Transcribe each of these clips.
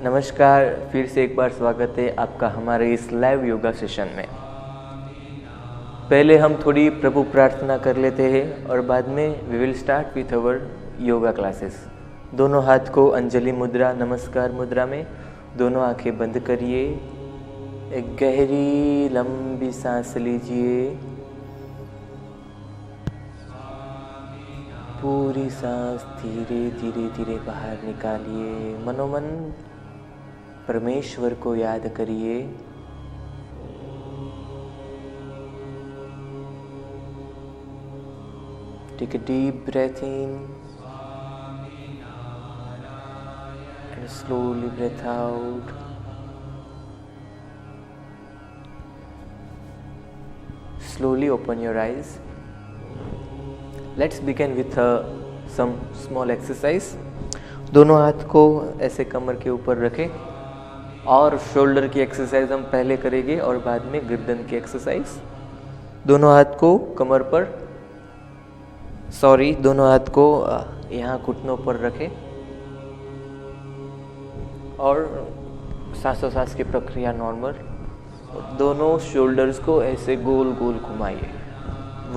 नमस्कार, फिर से एक बार स्वागत है आपका हमारे इस लाइव योगा सेशन में। पहले हम थोड़ी प्रभु प्रार्थना कर लेते हैं और बाद में we will start with our yoga classes. दोनों हाथ को अंजलि मुद्रा, नमस्कार मुद्रा में, दोनों आंखें बंद करिए। एक गहरी लंबी सांस लीजिए। पूरी सांस धीरे धीरे धीरे बाहर निकालिए। मनोमन परमेश्वर को याद करिए। Take a deep breath in and slowly breath out. Slowly open your eyes. Let's begin with some small exercise. दोनों हाथ को ऐसे कमर के ऊपर रखें और शोल्डर की एक्सरसाइज हम पहले करेंगे और बाद में गर्दन की एक्सरसाइज। दोनों हाथ को कमर पर, दोनों हाथ को यहाँ घुटनों पर रखें और सांसों-सांस की प्रक्रिया नॉर्मल। दोनों शोल्डर्स को ऐसे गोल गोल घुमाइए।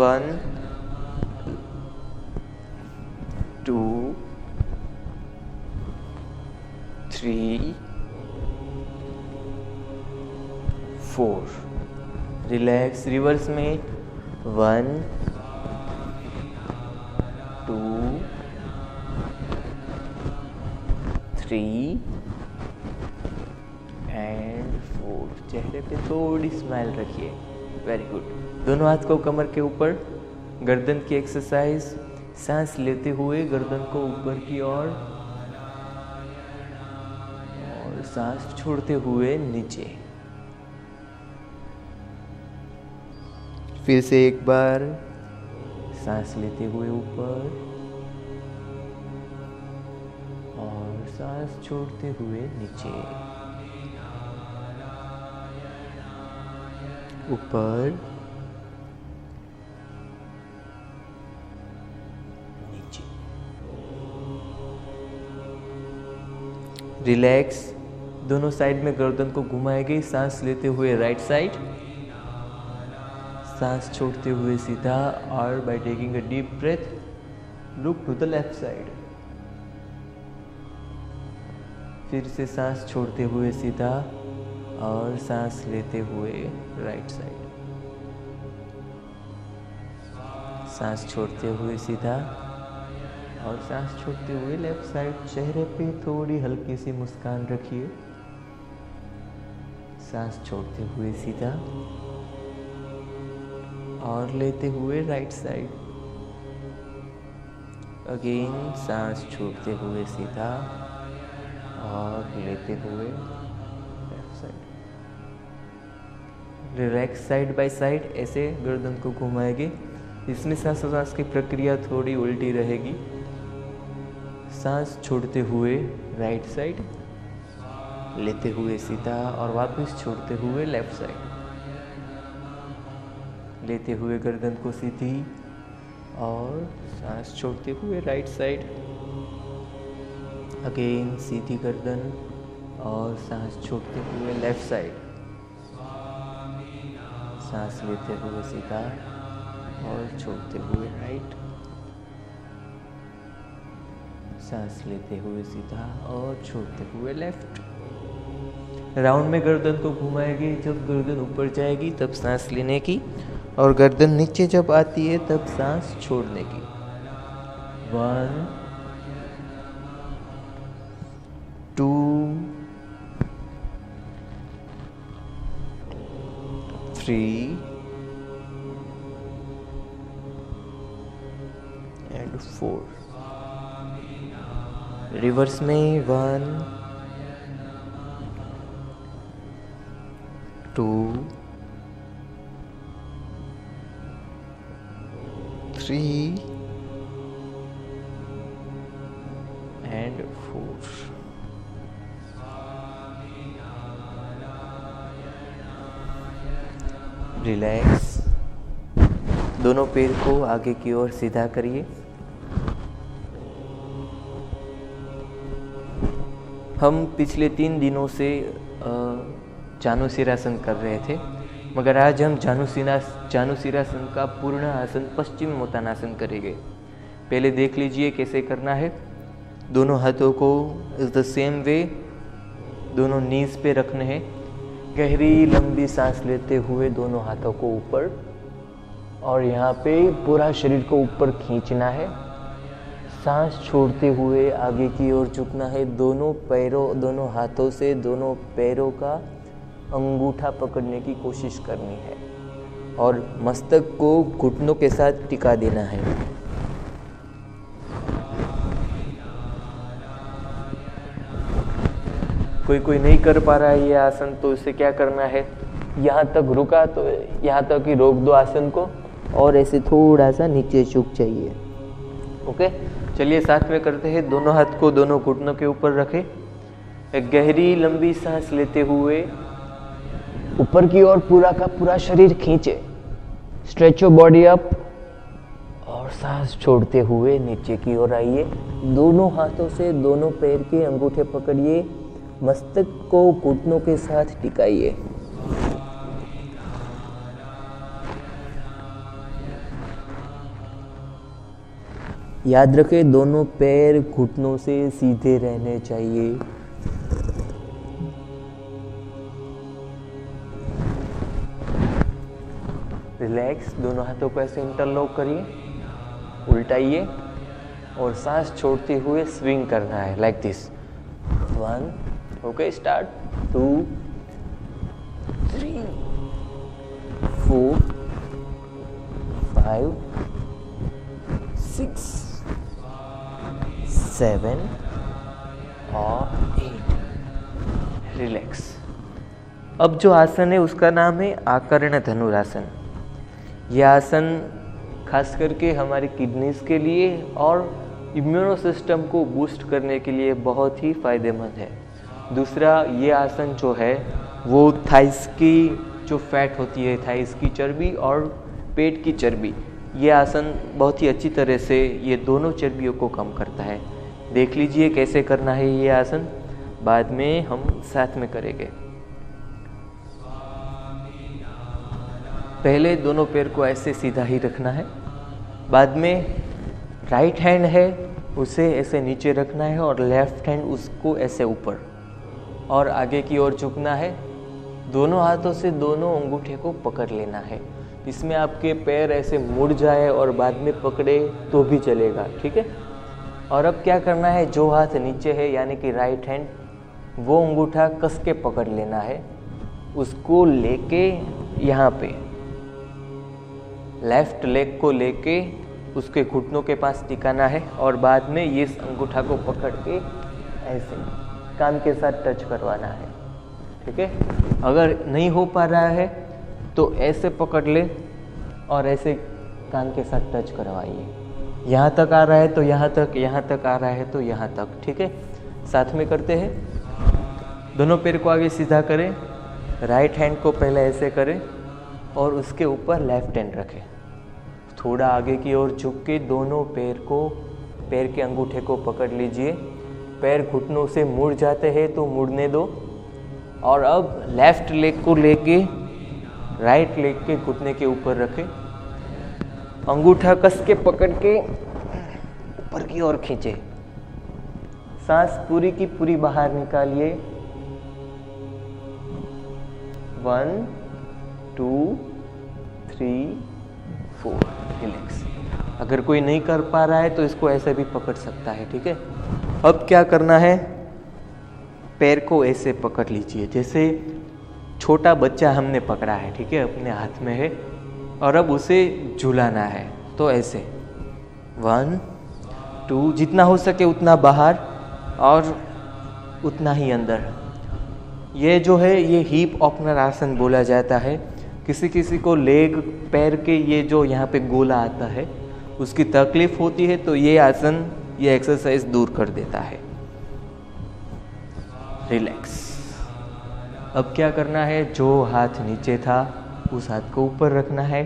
1 2 3 4। रिलैक्स। रिवर्स में 1 2 3 एंड 4। चेहरे पे थोड़ी स्माइल रखिए। Very good. दोनों हाथ को कमर के ऊपर। गर्दन की एक्सरसाइज। सांस लेते हुए गर्दन को ऊपर की ओर और सांस छोड़ते हुए नीचे। फिर से एक बार सांस लेते हुए ऊपर और सांस छोड़ते हुए नीचे। ऊपर नीचे। रिलैक्स। दोनों साइड में गर्दन को घुमाएंगे। सांस लेते हुए राइट साइड, सांस छोड़ते हुए सीधा, और by taking a deep breath look to the left side. फिर से सांस छोड़ते हुए सीधा और सांस लेते हुए राइट साइड। सांस छोड़ते हुए सीधा और सांस छोड़ते हुए लेफ्ट साइड। चेहरे पे थोड़ी हल्की सी मुस्कान रखिए। सांस छोड़ते हुए सीधा और लेते हुए राइट साइड। अगेन सांस छोड़ते हुए सीधा और लेते हुए left side. Relax. Side by side ऐसे गर्दन को घुमाएंगे। इसमें सांस की प्रक्रिया थोड़ी उल्टी रहेगी। सांस छोड़ते हुए राइट साइड, लेते हुए सीधा और वापस छोड़ते हुए लेफ्ट साइड। लेते हुए गर्दन को सीधी और सांस छोड़ते हुए राइट साइड। अगेन सीधी गर्दन और सांस छोड़ते हुए लेफ्ट साइड। सांस लेते हुए सीधा और छोड़ते हुए राइट। सांस लेते हुए सीधा और छोड़ते हुए लेफ्ट। राउंड में गर्दन को घुमाएंगे। जब गर्दन ऊपर जाएगी तब सांस लेने की, और गर्दन नीचे जब आती है तब सांस छोड़ने की। 1 2 3 एंड 4। रिवर्स में 1 2 3 एंड 4। रिलैक्स। दोनों पैर को आगे की ओर सीधा करिए। हम पिछले 3 दिनों से जानुशिरासन कर रहे थे, मगर आज हम जानुशिरासन का पूर्ण आसन पश्चिमोत्तानासन करेंगे। पहले देख लीजिए कैसे करना है। दोनों हाथों को इज द सेम वे दोनों नीज पे रखने हैं। गहरी लंबी सांस लेते हुए दोनों हाथों को ऊपर, और यहाँ पे पूरा शरीर को ऊपर खींचना है। सांस छोड़ते हुए आगे की ओर झुकना है। दोनों हाथों से दोनों पैरों का अंगूठा पकड़ने की कोशिश करनी है और मस्तक को घुटनों के साथ टिका देना है। कोई नहीं कर पा रहा है ये आसन, तो इसे क्या करना है, यहाँ तक रुका तो यहाँ तक ही रोक दो आसन को, और ऐसे थोड़ा सा नीचे झुक जाइए। ओके, चलिए साथ में करते हैं। दोनों हाथ को दोनों घुटनों के ऊपर रखें। एक गहरी लंबी सांस लेते हुए ऊपर की ओर पूरा का पूरा शरीर खींचे, स्ट्रेच योर बॉडी अप, और सांस छोड़ते हुए नीचे की ओर आइए। दोनों हाथों से दोनों पैर के अंगूठे पकड़िए, मस्तक को घुटनों के साथ टिकाइए। याद रखें, दोनों पैर घुटनों से सीधे रहने चाहिए। रिलैक्स। दोनों हाथों को ऐसे इंटरलॉक करिए, उल्टाइए, और सांस छोड़ते हुए स्विंग करना है लाइक दिस। 1, okay, start. 2, 3, 4, 5, 6, 7 और 8। रिलैक्स। अब जो आसन है उसका नाम है आकर्ण धनुरासन। यह आसन खास करके हमारी किडनीज के लिए और इम्यूनो सिस्टम को बूस्ट करने के लिए बहुत ही फायदेमंद है। दूसरा, ये आसन जो है वो थाइस की जो फैट होती है, थाइस की चर्बी और पेट की चर्बी, ये आसन बहुत ही अच्छी तरह से ये दोनों चर्बियों को कम करता है। देख लीजिए कैसे करना है ये आसन, बाद में हम साथ में करेंगे। पहले दोनों पैर को ऐसे सीधा ही रखना है, बाद में राइट हैंड है उसे ऐसे नीचे रखना है और लेफ्ट हैंड उसको ऐसे ऊपर, और आगे की ओर झुकना है। दोनों हाथों से दोनों अंगूठे को पकड़ लेना है। इसमें आपके पैर ऐसे मुड़ जाए और बाद में पकड़े तो भी चलेगा, ठीक है। और अब क्या करना है, जो हाथ नीचे है यानी कि राइट हैंड, वो अंगूठा कस के पकड़ लेना है, उसको लेके यहाँ पे लेफ्ट लेग को लेके उसके घुटनों के पास टिकाना है, और बाद में ये अंगूठा को पकड़ के ऐसे कान के साथ टच करवाना है, ठीक है। अगर नहीं हो पा रहा है तो ऐसे पकड़ ले और ऐसे कान के साथ टच करवाइए। यहाँ तक आ रहा है तो यहाँ तक, यहाँ तक आ रहा है तो यहाँ तक, ठीक है। साथ में करते हैं। दोनों पैर को आगे सीधा करें, राइट हैंड को पहले ऐसे करें और उसके ऊपर लेफ्ट हैंड रखें। थोड़ा आगे की ओर झुक के दोनों पैर के अंगूठे को पकड़ लीजिए। पैर घुटनों से मुड़ जाते हैं तो मुड़ने दो, और अब लेफ्ट लेग को लेके राइट लेग के घुटने के ऊपर रखें। अंगूठा कस के पकड़ के ऊपर की ओर खींचे। सांस पूरी की पूरी बाहर निकालिए। 1, 2, 3, 4। रिलैक्स। अगर कोई नहीं कर पा रहा है तो इसको ऐसे भी पकड़ सकता है, ठीक है। अब क्या करना है, पैर को ऐसे पकड़ लीजिए जैसे छोटा बच्चा हमने पकड़ा है, ठीक है, अपने हाथ में है, और अब उसे झुलाना है। तो ऐसे 1, 2, जितना हो सके उतना बाहर और उतना ही अंदर। ये जो है ये हिप ओपनर आसन बोला जाता है। किसी किसी को लेग पैर के ये जो यहाँ पे गोला आता है उसकी तकलीफ होती है, तो ये आसन ये एक्सरसाइज दूर कर देता है। रिलैक्स। अब क्या करना है, जो हाथ नीचे था उस हाथ को ऊपर रखना है,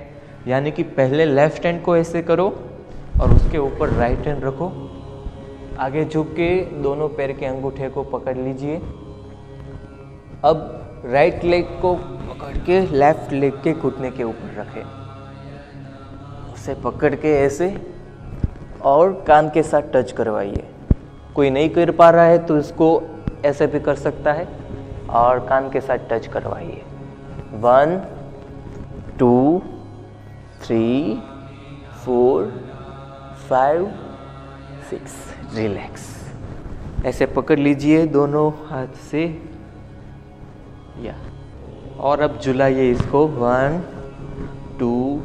यानी कि पहले लेफ्ट हैंड को ऐसे करो और उसके ऊपर राइट हैंड रखो, आगे झुक के दोनों पैर के अंगूठे को पकड़ लीजिए। अब राइट लेग को पकड़ के लेफ्ट लेग के घुटने के ऊपर रखें, उसे पकड़ के ऐसे और कान के साथ टच करवाइए। कोई नहीं कर पा रहा है तो इसको ऐसे भी कर सकता है और कान के साथ टच करवाइए। 1 2 3 4 5 6। रिलैक्स। ऐसे पकड़ लीजिए दोनों हाथ से या, और अब झुलाइए इसको। 1 2,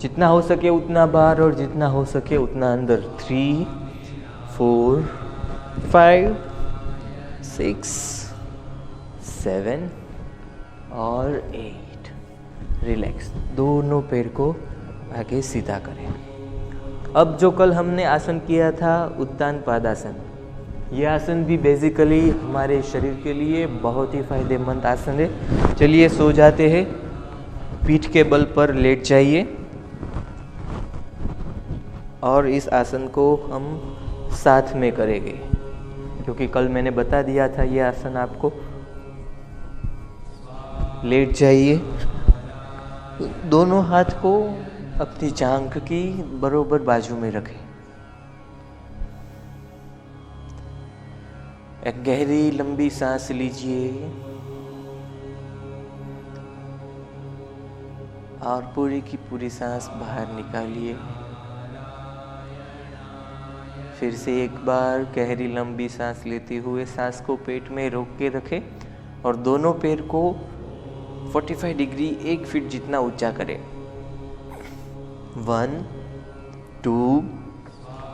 जितना हो सके उतना बाहर और जितना हो सके उतना अंदर। 3 4 5 6 7 और 8। रिलैक्स। दोनों पैर को आगे सीधा करें। अब जो कल हमने आसन किया था उत्तान पादासन, ये आसन भी बेसिकली हमारे शरीर के लिए बहुत ही फायदेमंद आसन है। चलिए सो जाते हैं, पीठ के बल पर लेट जाइए और इस आसन को हम साथ में करेंगे, क्योंकि कल मैंने बता दिया था ये आसन आपको। लेट जाइए, दोनों हाथ को अपनी जांघ की बरोबर बाजू में रखें। एक गहरी लंबी सांस लीजिए और पूरी की पूरी सांस बाहर निकालिए। फिर से एक बार गहरी लंबी सांस लेते हुए सांस को पेट में रोक के रखें और दोनों पैर को 45 डिग्री 1 फीट जितना ऊंचा करें। 1 2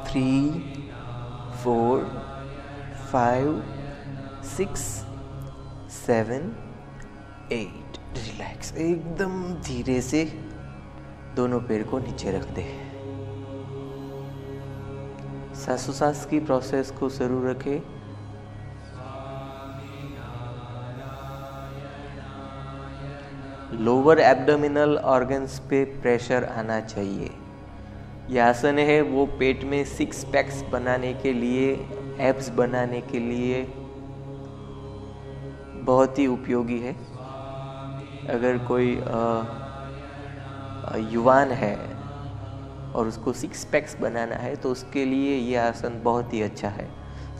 3 4 5 6 7 8। रिलैक्स। एकदम धीरे से दोनों पैर को नीचे रख दे। सांसों-सांस की प्रोसेस को जरूर रखें। लोअर एब्डोमिनल ऑर्गन्स पे प्रेशर आना चाहिए। यह आसन है वो पेट में 6 पैक्स बनाने के लिए, एब्स बनाने के लिए बहुत ही उपयोगी है। अगर कोई युवान है और उसको 6 पैक्स बनाना है तो उसके लिए यह आसन बहुत ही अच्छा है।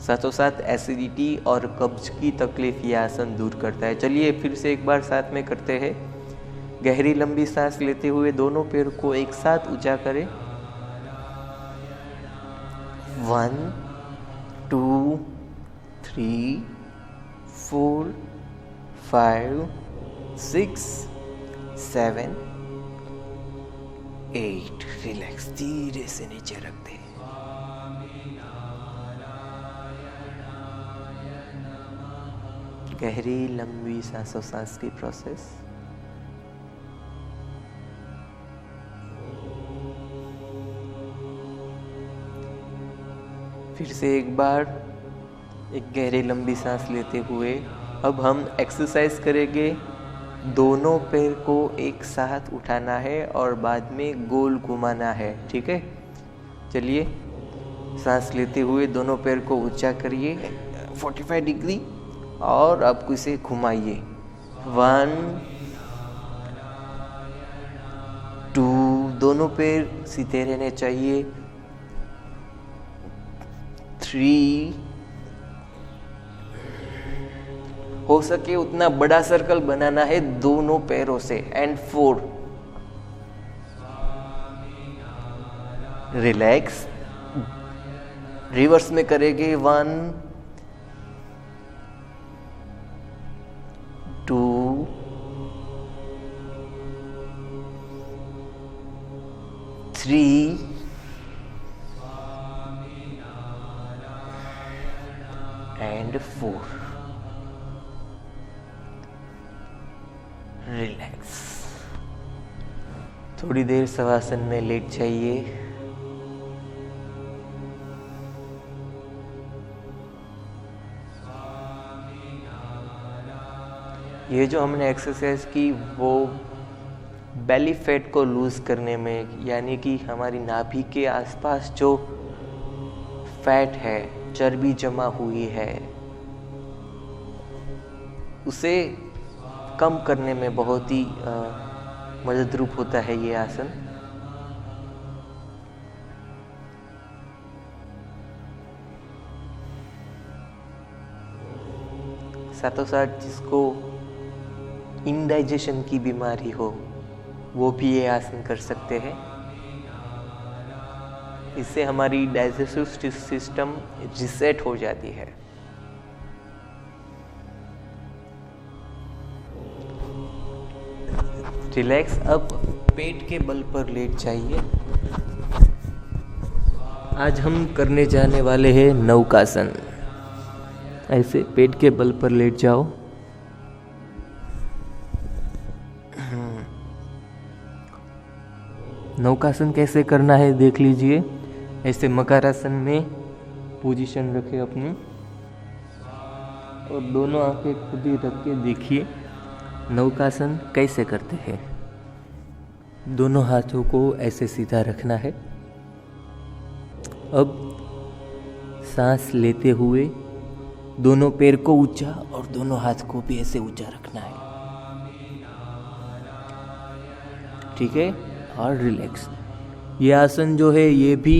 साथों साथ एसिडिटी और कब्ज की तकलीफ यह आसन दूर करता है। चलिए फिर से एक बार साथ में करते हैं। गहरी लंबी सांस लेते हुए दोनों पैर को एक साथ ऊंचा करें। 1 2 3 4 5 6 7 8। रिलैक्स। धीरे से नीचे रख दे। गहरी लंबी सांसों सांस की प्रोसेस। फिर से एक बार एक गहरी लंबी सांस लेते हुए अब हम एक्सरसाइज करेंगे। दोनों पैर को एक साथ उठाना है और बाद में गोल घुमाना है, ठीक है। चलिए सांस लेते हुए दोनों पैर को ऊंचा करिए 45 डिग्री और अब इसे घुमाइए। 1 2, दोनों पैर सीधे रहने चाहिए। 3, हो सके उतना बड़ा सर्कल बनाना है दोनों पैरों से। एंड 4। रिलैक्स। रिवर्स में करेंगे। 1 2 3 एंड 4। रिलैक्स। थोड़ी देर शवासन में लेट जाइए। ये जो हमने एक्सरसाइज की वो बेली फैट को लूज करने में, यानी कि हमारी नाभि के आसपास जो फैट है चर्बी जमा हुई है उसे कम करने में बहुत ही मददरूप होता है ये आसन। साथों साथ जिसको इंडाइजेशन की बीमारी हो वो भी ये आसन कर सकते हैं। इससे हमारी डाइजेस्टिव सिस्टम रिसेट हो जाती है। रिलैक्स। अब पेट के बल पर लेट जाइए। आज हम करने जाने वाले हैं नौकासन। ऐसे पेट के बल पर लेट जाओ। नौकासन कैसे करना है देख लीजिए। ऐसे मकरासन में पोजीशन रखें अपनी और दोनों आंखें खुद ही रख के देखिए नौकासन कैसे करते हैं। दोनों हाथों को ऐसे सीधा रखना है। अब सांस लेते हुए दोनों पैर को ऊंचा और दोनों हाथ को भी ऐसे ऊंचा रखना है। ठीक है। और रिलैक्स। ये आसन जो है ये भी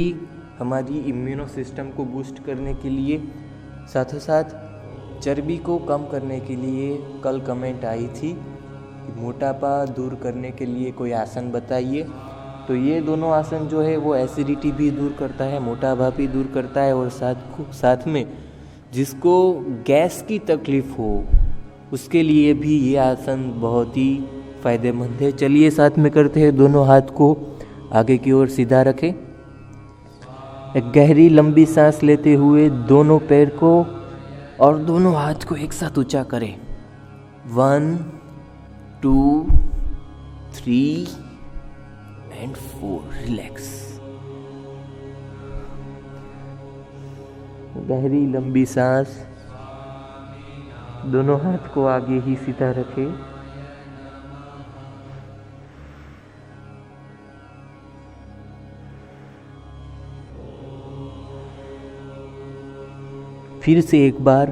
हमारी इम्यूनो सिस्टम को बूस्ट करने के लिए, साथों साथ चर्बी को कम करने के लिए। कल कमेंट आई थी मोटापा दूर करने के लिए कोई आसन बताइए, तो ये दोनों आसन जो है वो एसिडिटी भी दूर करता है, मोटापा भी दूर करता है और साथ में जिसको गैस की तकलीफ हो उसके लिए भी ये आसन बहुत ही फायदेमंद है। चलिए साथ में करते हैं। दोनों हाथ को आगे की ओर सीधा रखें। एक गहरी लंबी सांस लेते हुए दोनों पैर को और दोनों हाथ को एक साथ ऊंचा करें। 1 2 3 and 4। रिलैक्स। गहरी लंबी सांस। दोनों हाथ को आगे ही सीधा रखें। फिर से एक बार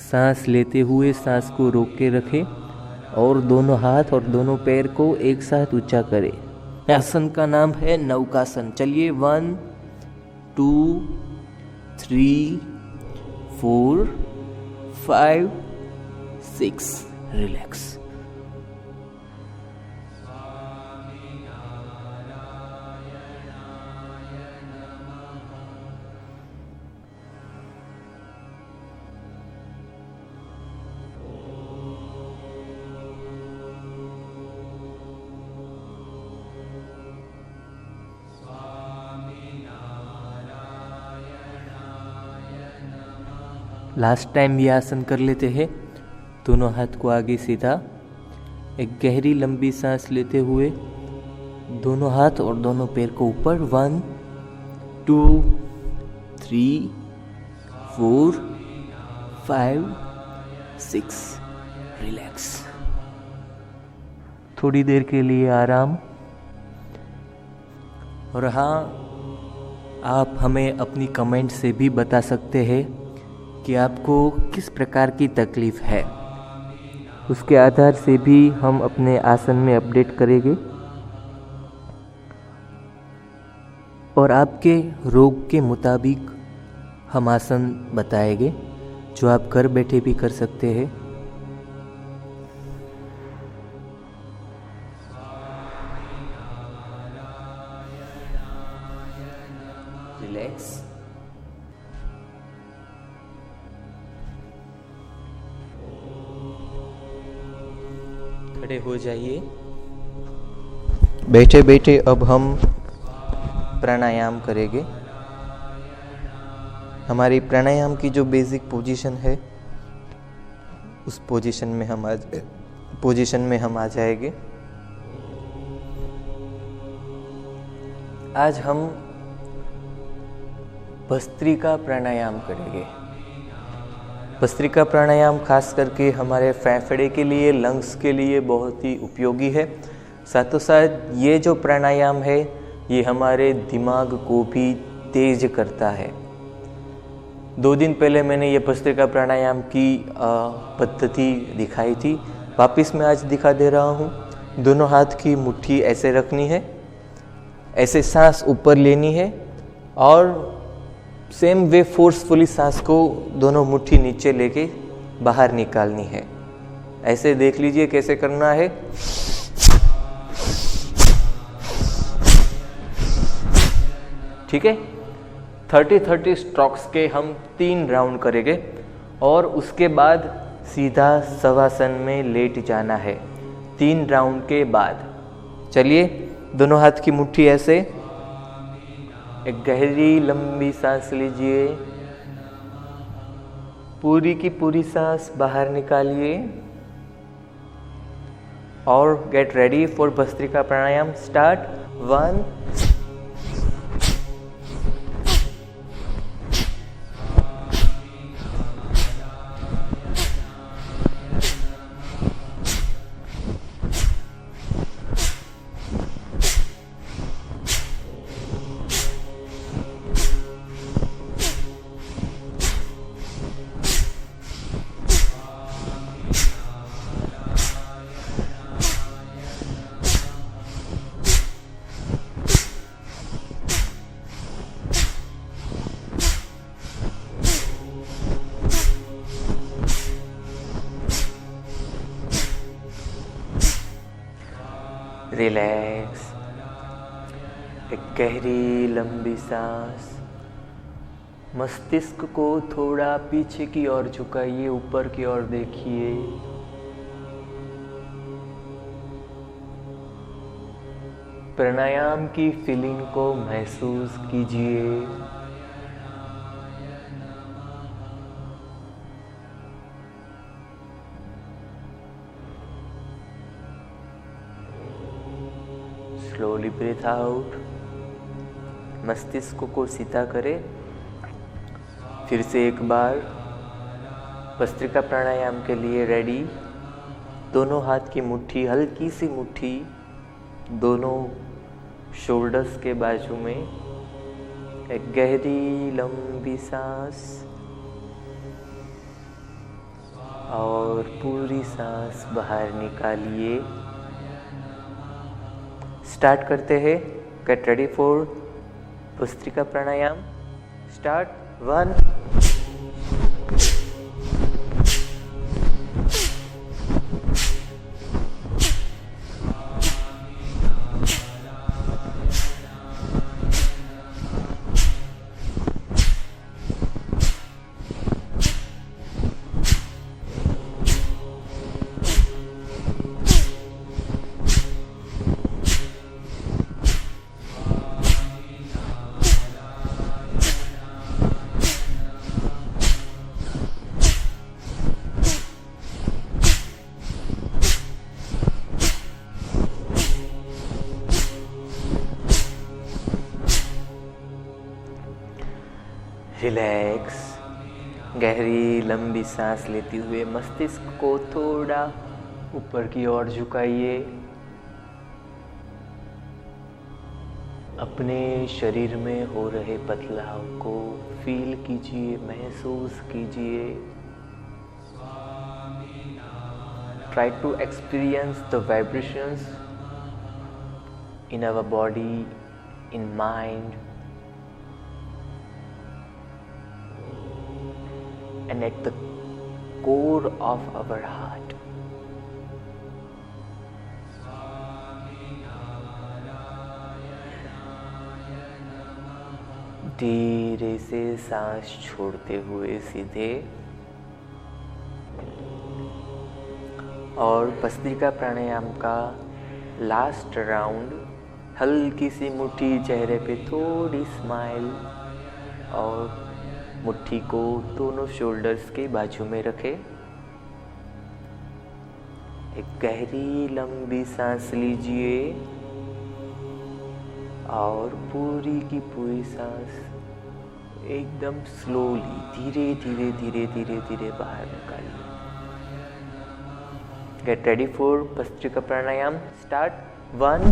सांस लेते हुए सांस को रोक के रखें और दोनों हाथ और दोनों पैर को एक साथ ऊंचा करें। आसन का नाम है नौकासन। चलिए 1 2 3 4 5 6। रिलैक्स। लास्ट टाइम ये आसन कर लेते हैं। दोनों हाथ को आगे सीधा। एक गहरी लंबी सांस लेते हुए दोनों हाथ और दोनों पैर को ऊपर। 1 2 3 4 5 6। रिलैक्स। थोड़ी देर के लिए आराम। और हाँ, आप हमें अपनी कमेंट से भी बता सकते हैं कि आपको किस प्रकार की तकलीफ है। उसके आधार से भी हम अपने आसन में अपडेट करेंगे और आपके रोग के मुताबिक हम आसन बताएंगे जो आप घर बैठे भी कर सकते हैं। रिलैक्स। खड़े हो जाइए। बैठे बैठे अब हम प्राणायाम करेंगे। हमारी प्राणायाम की जो बेसिक पोजीशन है उस पोजीशन में हम आ जाएंगे। आज हम भस्त्रिका प्राणायाम करेंगे। भस्त्रिका प्राणायाम खास करके हमारे फेफड़े के लिए, लंग्स के लिए बहुत ही उपयोगी है। साथों साथ ये जो प्राणायाम है ये हमारे दिमाग को भी तेज करता है। 2 दिन पहले मैंने ये भस्त्रिका प्राणायाम की पद्धति दिखाई थी, वापस मैं आज दिखा दे रहा हूँ। दोनों हाथ की मुट्ठी ऐसे रखनी है, ऐसे सांस ऊपर लेनी है और सेम वे फोर्सफुली सांस को दोनों मुट्ठी नीचे लेके बाहर निकालनी है। ऐसे देख लीजिए कैसे करना है। ठीक है, 30-30 स्ट्रोक्स के हम 3 राउंड करेंगे और उसके बाद सीधा शवासन में लेट जाना है 3 राउंड के बाद। चलिए, दोनों हाथ की मुट्ठी ऐसे, एक गहरी लंबी सांस लीजिए, पूरी की पूरी सांस बाहर निकालिए और get ready for bhastrika pranayama. Start. 1 relax, एक गहरी लंबी सांस। मस्तिष्क को थोड़ा पीछे की ओर झुकाइए, ऊपर की ओर देखिए। प्राणायाम की फीलिंग को महसूस कीजिए। Slowly breathe out. मस्तिष्क को सीधा करें। फिर से एक बार भस्त्रिका प्राणायाम के लिए रेडी। दोनों हाथ की मुट्ठी, हल्की सी मुट्ठी दोनों शोल्डर्स के बाजू में। एक गहरी लंबी सांस और पूरी सांस बाहर निकालिए। स्टार्ट करते हैं। Get ready for bhastrika pranayama. Start. 1 relax, गहरी लंबी सांस लेते हुए मस्तिष्क को थोड़ा ऊपर की ओर झुकाइए। अपने शरीर में हो रहे बदलाव को फील कीजिए, महसूस कीजिए। Try to experience the vibrations in our body, in mind, and at the core of our heart. धीरे से सांस छोड़ते हुए सीधे, और भस्त्रिका प्राणायाम का लास्ट राउंड, हल्की सी मुट्ठी चेहरे पे, थोड़ी स्माइल, और मुट्ठी को दोनों शोल्डर्स के बाजू में रखें। एक गहरी लंबी सांस लीजिए और पूरी की पूरी सांस एकदम स्लोली, धीरे धीरे धीरे धीरे धीरे बाहर निकालिए। Get ready for bhastrika pranayama. Start. 1 2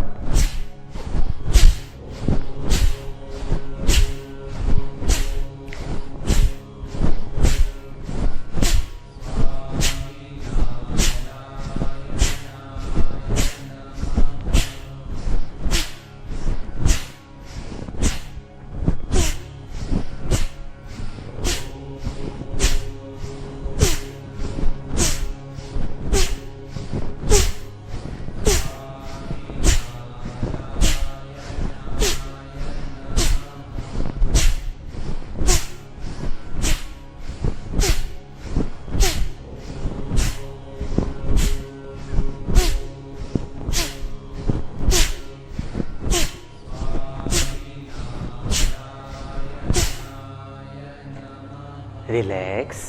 relax.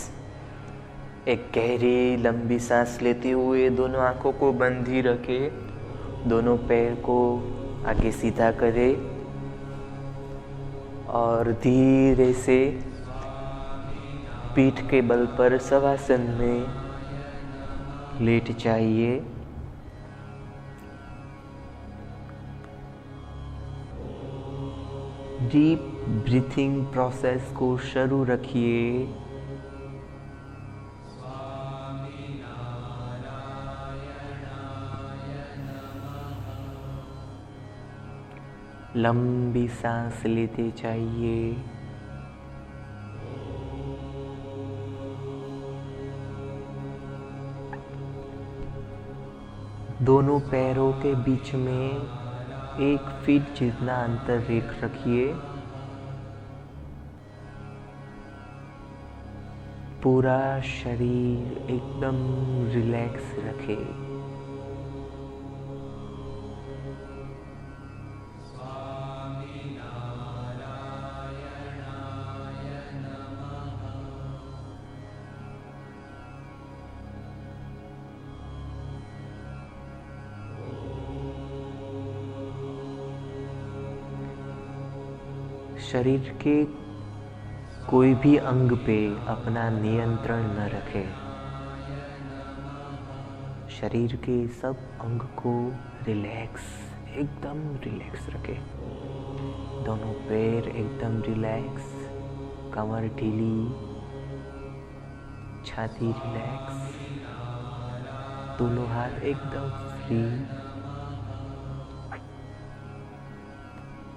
एक गहरी लंबी सांस लेते हुए दोनों आंखों को बंद ही रखे, दोनों पैर को आगे सीधा करें और धीरे से पीठ के बल पर शवासन में लेट जाइए। डीप ब्रीथिंग प्रोसेस को शुरू रखिए। लंबी सांस लेते जाइए। दोनों पैरों के बीच में 1 फीट जितना अंतर रखिए। पूरा शरीर एकदम रिलैक्स रखें। शरीर के कोई भी अंग पे अपना नियंत्रण न रखें। शरीर के सब अंग को रिलैक्स, एकदम रिलैक्स रखें। दोनों पैर एकदम रिलैक्स, कमर ढीली, छाती रिलैक्स, दोनों हाथ एकदम फ्री।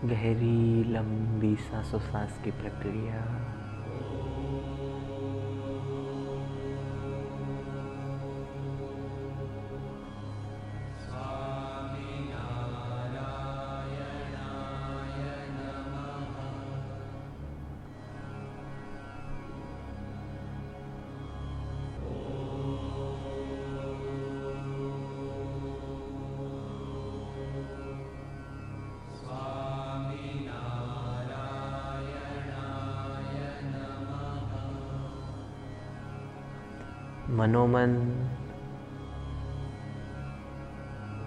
गहरी लंबी सांसों-सांस की प्रक्रिया। मनोमन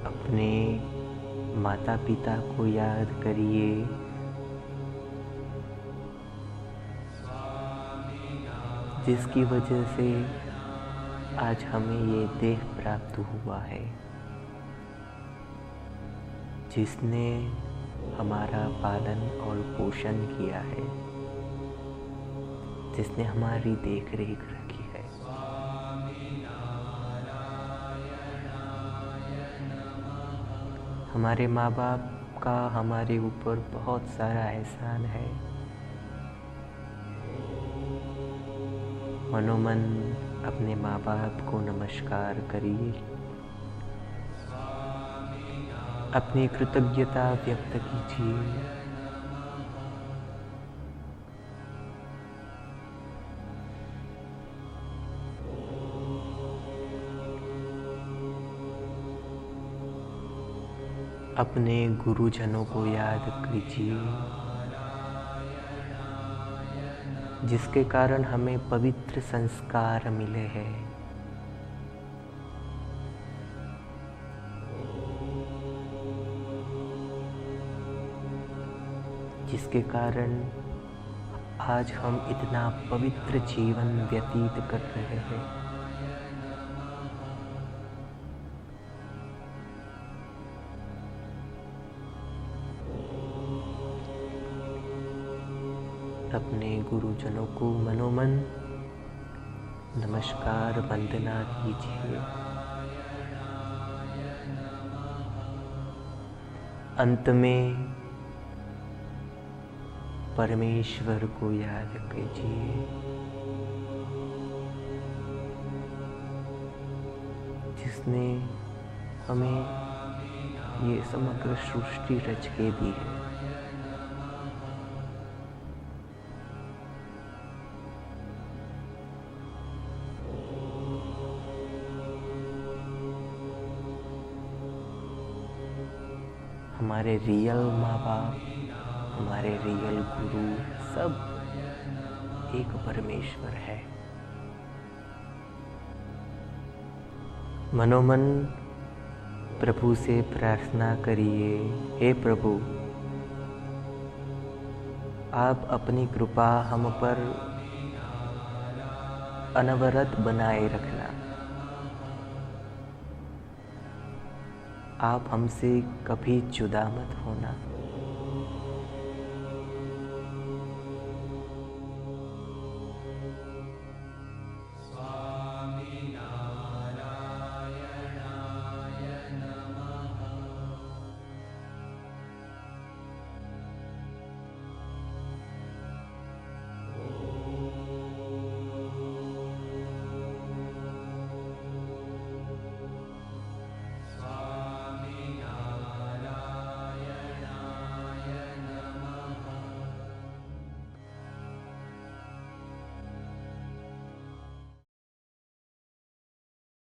अपने माता पिता को याद करिए, जिसकी वजह से आज हमें ये देह प्राप्त हुआ है, जिसने हमारा पालन और पोषण किया है, जिसने हमारी देख रेख रखी है। हमारे माँ बाप का हमारे ऊपर बहुत सारा एहसान है। मनोमन अपने माँ बाप को नमस्कार करिए, अपनी कृतज्ञता व्यक्त कीजिए। अपने गुरुजनों को याद कीजिए, जिसके कारण हमें पवित्र संस्कार मिले हैं। जिसके कारण आज हम इतना पवित्र जीवन व्यतीत कर रहे हैं। अपने गुरुजनों को मनोमन नमस्कार वंदना कीजिए। अंत में परमेश्वर को याद कीजिए, जिसने हमें ये समग्र सृष्टि रच के दी है। हमारे रियल माँ बाप, हमारे रियल गुरु सब एक परमेश्वर है। मनोमन प्रभु से प्रार्थना करिए, हे प्रभु, आप अपनी कृपा हम पर अनवरत बनाए रखना। आप हमसे कभी जुदा मत होना।